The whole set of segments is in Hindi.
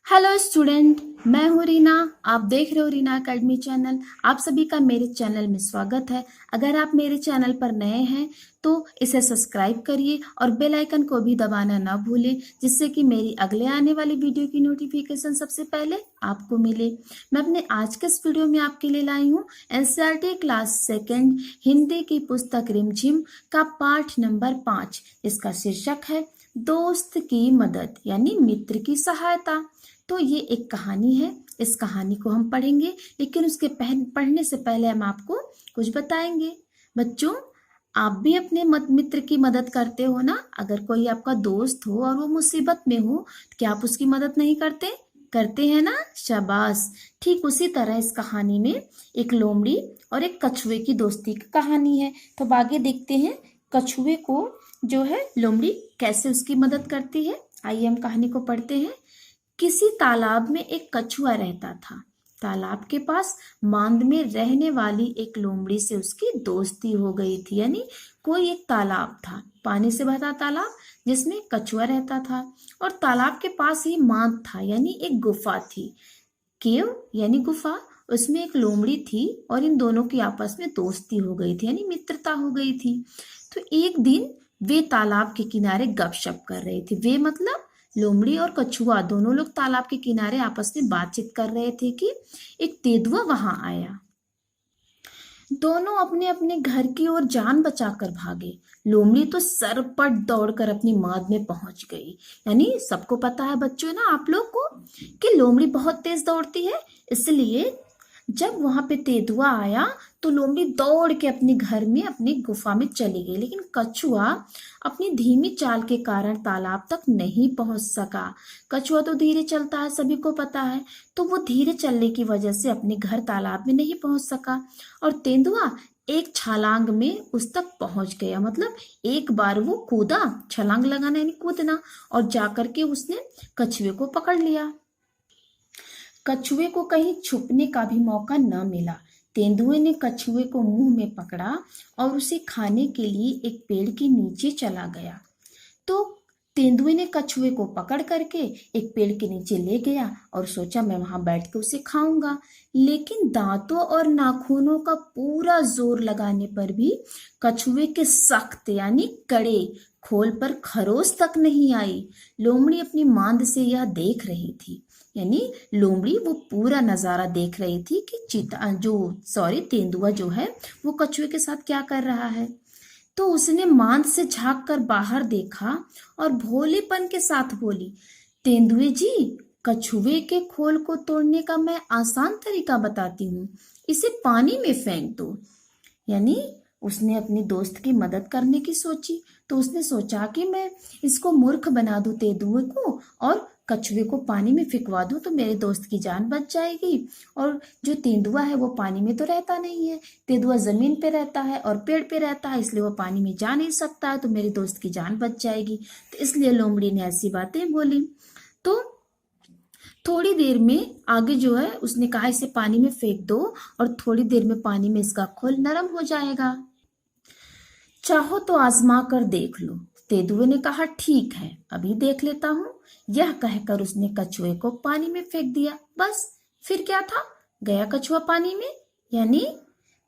हेलो स्टूडेंट, मैं हूँ रीना। आप देख रहे हो रीना अकेडमी चैनल। आप सभी का मेरे चैनल में स्वागत है। अगर आप मेरे चैनल पर नए हैं तो इसे सब्सक्राइब करिए और बेल आइकन को भी दबाना ना भूलें, जिससे कि मेरी अगले आने वाली वीडियो की नोटिफिकेशन सबसे पहले आपको मिले। मैं अपने आज के इस वीडियो में आपके लिए लाई हूँ एनसीईआरटी क्लास सेकेंड हिंदी की पुस्तक रिमझिम का पाठ नंबर 5। इसका शीर्षक है दोस्त की मदद यानी मित्र की सहायता। तो ये एक कहानी है। इस कहानी को हम पढ़ेंगे, लेकिन उसके पढ़ने से पहले हम आपको कुछ बताएंगे। बच्चों, आप भी अपने मित्र की मदद करते हो ना? अगर कोई आपका दोस्त हो और वो मुसीबत में हो तो क्या आप उसकी मदद नहीं करते? करते हैं ना? शाबाश। ठीक उसी तरह इस कहानी में एक लोमड़ी और एक कछुए की दोस्ती की कहानी है। तो अब आगे देखते हैं कछुए को जो है लोमड़ी कैसे उसकी मदद करती है। आइए हम कहानी को पढ़ते हैं। किसी तालाब में एक कछुआ रहता था। तालाब के पास मांद में रहने वाली एक लोमड़ी से उसकी दोस्ती हो गई थी। यानी कोई एक तालाब था, पानी से भरा तालाब, जिसमें कछुआ रहता था। और तालाब के पास ही मांद था, यानी एक गुफा थी। केव यानी गुफा, उसमें एक लोमड़ी थी और इन दोनों की आपस में दोस्ती हो गई थी, यानी मित्रता हो गई थी। तो एक दिन वे तालाब के किनारे गपशप कर रहे थे। वे मतलब लोमड़ी और कछुआ, दोनों लोग तालाब के किनारे आपस में बातचीत कर रहे थे कि एक तेंदुआ वहां आया। दोनों अपने अपने घर की ओर जान बचाकर भागे। लोमड़ी तो सरपट दौड़कर अपनी माद में पहुंच गई। यानी सबको पता है बच्चों ना, आप लोग को, कि लोमड़ी बहुत तेज दौड़ती है। इसलिए जब वहां पे तेंदुआ आया तो लोमड़ी दौड़ के अपने घर में अपनी गुफा में चली गई, लेकिन कछुआ अपनी धीमी चाल के कारण तालाब तक नहीं पहुंच सका। कछुआ तो धीरे चलता है, सभी को पता है। तो वो धीरे चलने की वजह से अपने घर तालाब में नहीं पहुंच सका। और तेंदुआ एक छलांग में उस तक पहुंच गया। मतलब एक बार वो कूदा, छलांग लगाना यानी कूदना, और जाकर के उसने कछुए को पकड़ लिया। कछुए को कहीं छुपने का भी मौका न मिला। तेंदुए ने कछुए को मुंह में पकड़ा और उसे खाने के लिए एक पेड़ के नीचे चला गया। तो तेंदुए ने कछुए को पकड़ करके एक पेड़ के नीचे ले गया और सोचा मैं वहां बैठ के उसे खाऊंगा। लेकिन दांतों और नाखूनों का पूरा जोर लगाने पर भी कछुए के सख्त यानी कड़े खोल पर खरोच तक नहीं आई। लोमड़ी अपनी मांद से यह देख रही थी। यानी लोमड़ी वो पूरा नजारा देख रही थी कि तेंदुआ जो है वो कछुए के साथ क्या कर रहा है। तो उसने मांद से झांक कर बाहर देखा और भोलेपन के साथ बोली, तेंदुए जी, कछुए के खोल को तोड़ने का मैं आसान तरीका बताती हूँ। इसे पानी में फेंक दो। यानी उसने अपनी दोस्त की मदद करने की सोची। तो उसने सोचा कि मैं इसको मूर्ख बना दूं तेंदुए को, और कछुए को पानी में फिकवा दूं तो मेरे दोस्त की जान बच जाएगी। और जो तेंदुआ है वो पानी में तो रहता नहीं है, तेंदुआ जमीन पे रहता है और पेड़ पे रहता है, इसलिए वो पानी में जा नहीं सकता है, तो मेरे दोस्त की जान बच जाएगी। तो इसलिए लोमड़ी ने ऐसी बातें बोली। तो थोड़ी देर में आगे जो है उसने कहा इसे पानी में फेंक दो और थोड़ी देर में पानी में इसका खोल नरम हो जाएगा। चाहो तो आजमा कर देख लो। तेंदुए ने कहा ठीक है, अभी देख लेता हूँ। यह कहकर उसने कछुए को पानी में फेंक दिया। बस, फिर क्या था, गया कछुआ पानी में। यानी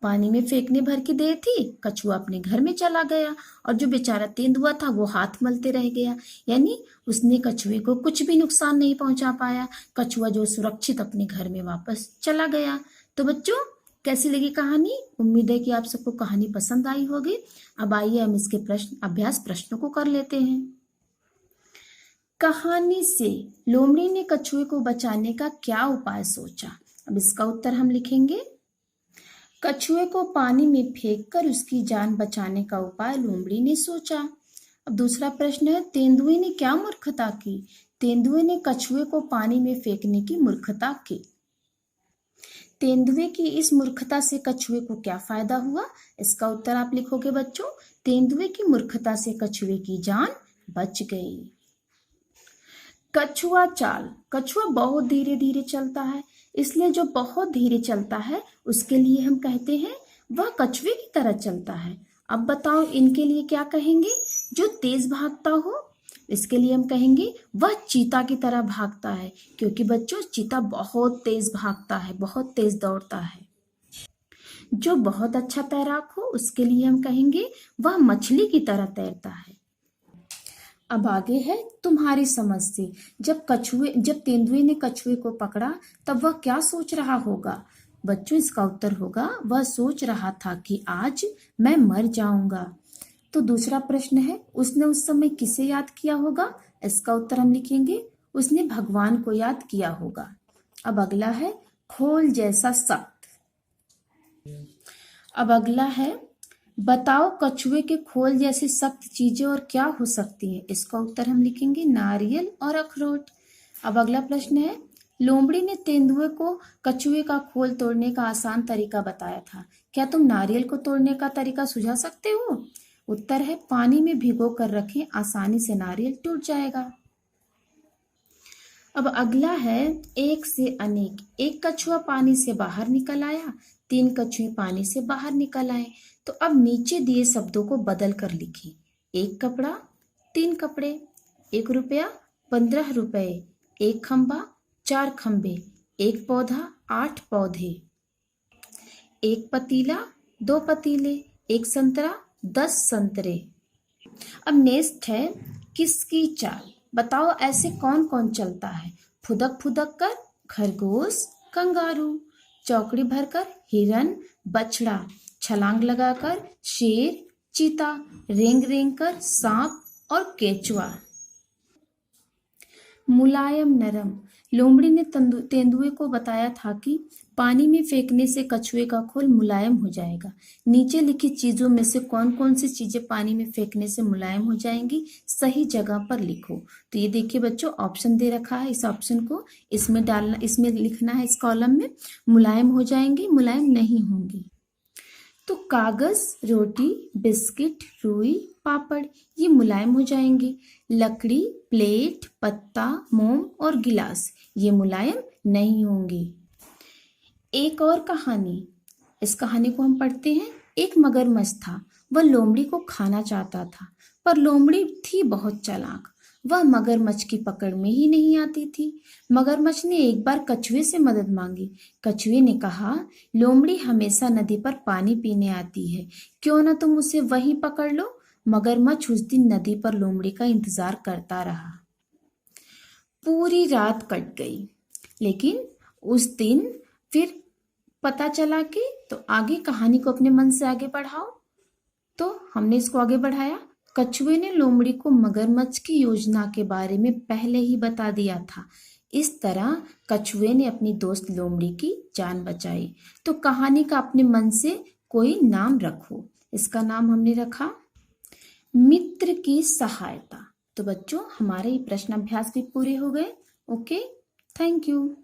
पानी में फेंकने भर की देर थी, कछुआ अपने घर में चला गया और जो बेचारा तेंदुआ था वो हाथ मलते रह गया। यानी उसने कछुए को कुछ भी नुकसान नहीं पहुंचा पाया। कछुआ जो सुरक्षित अपने घर में वापस चला गया। तो बच्चों, कैसी लगी कहानी? उम्मीद है कि आप सबको कहानी पसंद आई होगी। अब आइए हम इसके अभ्यास प्रश्नों को कर लेते हैं। कहानी से लोमड़ी ने कछुए को बचाने का क्या उपाय सोचा? अब इसका उत्तर हम लिखेंगे। कछुए को पानी में फेंककर उसकी जान बचाने का उपाय लोमड़ी ने सोचा। अब दूसरा प्रश्न है, तेंदुए ने क्या मूर्खता की? तेंदुए ने कछुए को पानी में फेंकने की मूर्खता की। तेंदुए की इस मूर्खता से कछुए को क्या फायदा हुआ? इसका उत्तर आप लिखोगे बच्चों। तेंदुए की मूर्खता से कछुए की जान बच गई। कछुआ चाल। कछुआ बहुत धीरे धीरे चलता है, इसलिए जो बहुत धीरे चलता है उसके लिए हम कहते हैं वह कछुए की तरह चलता है। अब बताओ इनके लिए क्या कहेंगे? जो तेज भागता हो इसके लिए हम कहेंगे वह चीता की तरह भागता है, क्योंकि बच्चों चीता बहुत तेज भागता है, बहुत तेज दौड़ता है। जो बहुत अच्छा तैराक हो उसके लिए हम कहेंगे वह मछली की तरह तैरता है। अब आगे है तुम्हारी समझ से। जब तेंदुए ने कछुए को पकड़ा तब वह क्या सोच रहा होगा? बच्चों इसका उत्तर होगा वह सोच रहा था कि आज मैं मर जाऊंगा। तो दूसरा प्रश्न है उसने उस समय किसे याद किया होगा? इसका उत्तर हम लिखेंगे उसने भगवान को याद किया होगा। अब अगला है खोल जैसा सख्त। अब अगला है बताओ कछुए के खोल जैसी सख्त चीजें और क्या हो सकती हैं? इसका उत्तर हम लिखेंगे नारियल और अखरोट। अब अगला प्रश्न है लोमड़ी ने तेंदुए को कछुए का खोल तोड़ने का आसान तरीका बताया था, क्या तुम नारियल को तोड़ने का तरीका सुझा सकते हो? उत्तर है पानी में भिगो कर रखें, आसानी से नारियल टूट जाएगा। अब अगला है एक से अनेक। एक कछुआ पानी से बाहर निकल आया, 3 कछुए पानी से बाहर निकल आए। तो अब नीचे दिए शब्दों को बदल कर लिखें। 1 कपड़ा, 3 कपड़े, 1 रुपया, 15 रुपए, 1 खंबा, 4 खंबे, 1 पौधा, 8 पौधे, 1 पतीला, 2 पतीले, 1 संतरा, 10 संतरे। अब नेक्स्ट है किसकी चाल। बताओ ऐसे कौन कौन चलता है? फुदक फुदक कर खरगोश, कंगारू, चौकड़ी भरकर हिरन, बछड़ा, छलांग लगाकर शेर, चीता, रेंग रेंग कर सांप और केचुआ। मुलायम नरम। लोमड़ी ने तेंदुए को बताया था कि पानी में फेंकने से कछुए का खोल मुलायम हो जाएगा। नीचे लिखी चीजों में से कौन कौन सी चीजें पानी में फेंकने से मुलायम हो जाएंगी? सही जगह पर लिखो। तो ये देखिए बच्चों ऑप्शन दे रखा है, इस ऑप्शन को इसमें डालना, इसमें लिखना है इस कॉलम में। मुलायम हो जाएंगी, मुलायम नहीं होंगी। तो कागज, रोटी, बिस्किट, रुई, पापड़ ये मुलायम हो जाएंगे। लकड़ी, प्लेट, पत्ता, मोम और गिलास ये मुलायम नहीं होंगे। एक और कहानी, इस कहानी को हम पढ़ते हैं। एक मगरमच्छ था, वह लोमड़ी को खाना चाहता था, पर लोमड़ी थी बहुत चालाक, वह मगरमच्छ की पकड़ में ही नहीं आती थी। मगरमच्छ ने एक बार कछुए से मदद मांगी। कछुए ने कहा लोमड़ी हमेशा नदी पर पानी पीने आती है, क्यों ना तुम उसे वहीं पकड़ लो। मगरमच्छ उस दिन नदी पर लोमड़ी का इंतजार करता रहा। पूरी रात कट गई, लेकिन उस दिन फिर पता चला कि तो आगे कहानी को अपने मन से आगे बढ़ाओ। तो हमने इसको आगे बढ़ाया। कछुए ने लोमड़ी को मगरमच्छ की योजना के बारे में पहले ही बता दिया था। इस तरह कछुए ने अपनी दोस्त लोमड़ी की जान बचाई। तो कहानी का अपने मन से कोई नाम रखो। इसका नाम हमने रखा मित्र की सहायता। तो बच्चों हमारे ये प्रश्न अभ्यास भी पूरे हो गए। Okay, thank you.